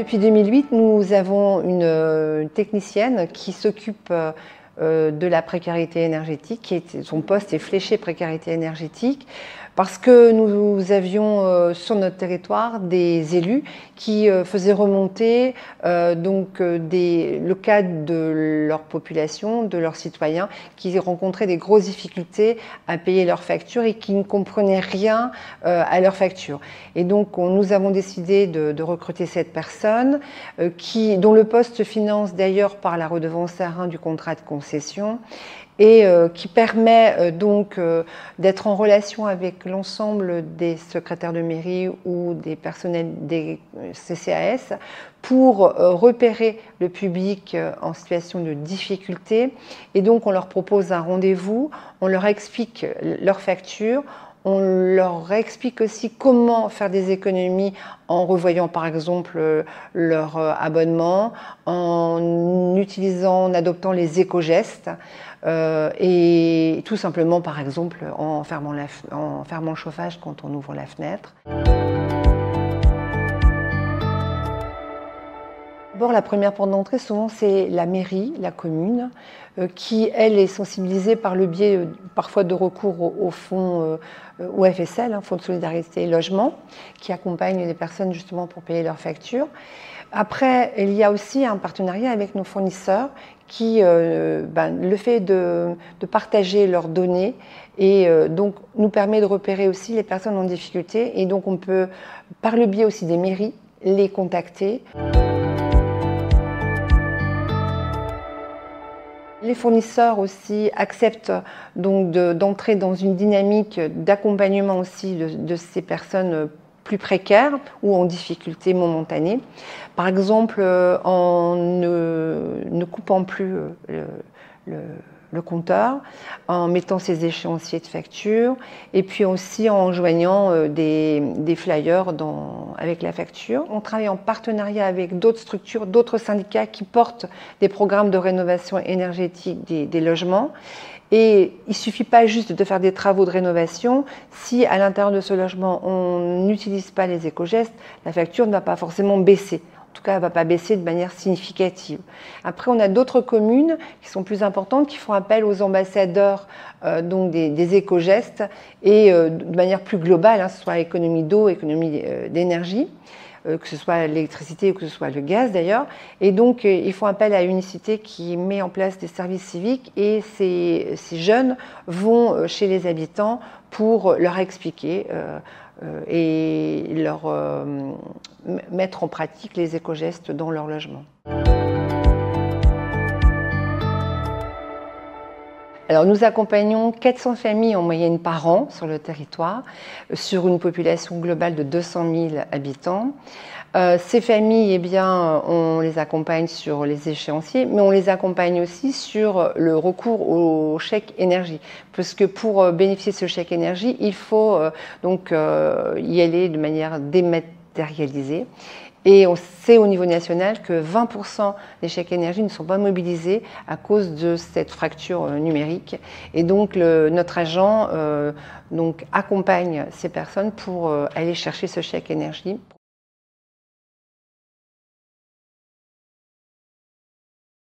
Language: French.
Depuis 2008, nous avons une technicienne qui s'occupe de la précarité énergétique. Son poste est fléché précarité énergétique parce que nous avions sur notre territoire des élus qui faisaient remonter le cas de leur population, de leurs citoyens, qui rencontraient des grosses difficultés à payer leurs factures et qui ne comprenaient rien à leurs factures. Et donc nous avons décidé de recruter cette personne dont le poste se finance d'ailleurs par la redevance R1 du contrat de concession et qui permet d'être en relation avec l'ensemble des secrétaires de mairie ou des personnels des CCAS pour repérer le public en situation de difficulté. Et donc on leur propose un rendez-vous, on leur explique leurs factures, on leur explique aussi comment faire des économies en revoyant par exemple leur abonnement, en adoptant les éco-gestes et tout simplement par exemple en fermant le chauffage quand on ouvre la fenêtre. D'abord, la première porte d'entrée, souvent, c'est la mairie, la commune, qui, elle, est sensibilisée par le biais parfois de recours au fonds au FSL, Fonds de solidarité et logement, qui accompagne les personnes justement pour payer leurs factures. Après, il y a aussi un partenariat avec nos fournisseurs qui, le fait de partager leurs données et donc nous permet de repérer aussi les personnes en difficulté et donc on peut, par le biais aussi des mairies, les contacter. Les fournisseurs aussi acceptent donc d'entrer dans une dynamique d'accompagnement aussi de ces personnes plus précaires ou en difficulté momentanée. Par exemple, en ne coupant plus le compteur, en mettant ses échéanciers de facture et puis aussi en joignant des flyers avec la facture. On travaille en partenariat avec d'autres structures, d'autres syndicats qui portent des programmes de rénovation énergétique des logements. Et il ne suffit pas juste de faire des travaux de rénovation. Si à l'intérieur de ce logement, on n'utilise pas les éco-gestes, la facture ne va pas forcément baisser. En tout cas, elle ne va pas baisser de manière significative. Après, on a d'autres communes qui sont plus importantes, qui font appel aux ambassadeurs des éco-gestes et de manière plus globale, que ce soit économie d'eau, économie d'énergie, que ce soit l'électricité ou que ce soit le gaz d'ailleurs. Et donc, ils font appel à une unicité qui met en place des services civiques et ces jeunes vont chez les habitants pour leur expliquer et leur mettre en pratique les éco-gestes dans leur logement. Alors, nous accompagnons 400 familles en moyenne par an sur le territoire, sur une population globale de 200 000 habitants. Ces familles, on les accompagne sur les échéanciers, mais on les accompagne aussi sur le recours au chèque énergie. Parce que pour bénéficier de ce chèque énergie, il faut y aller de manière dématérialisée. Et on sait au niveau national que 20% des chèques énergie ne sont pas mobilisés à cause de cette fracture numérique. Et donc notre agent accompagne ces personnes pour aller chercher ce chèque énergie.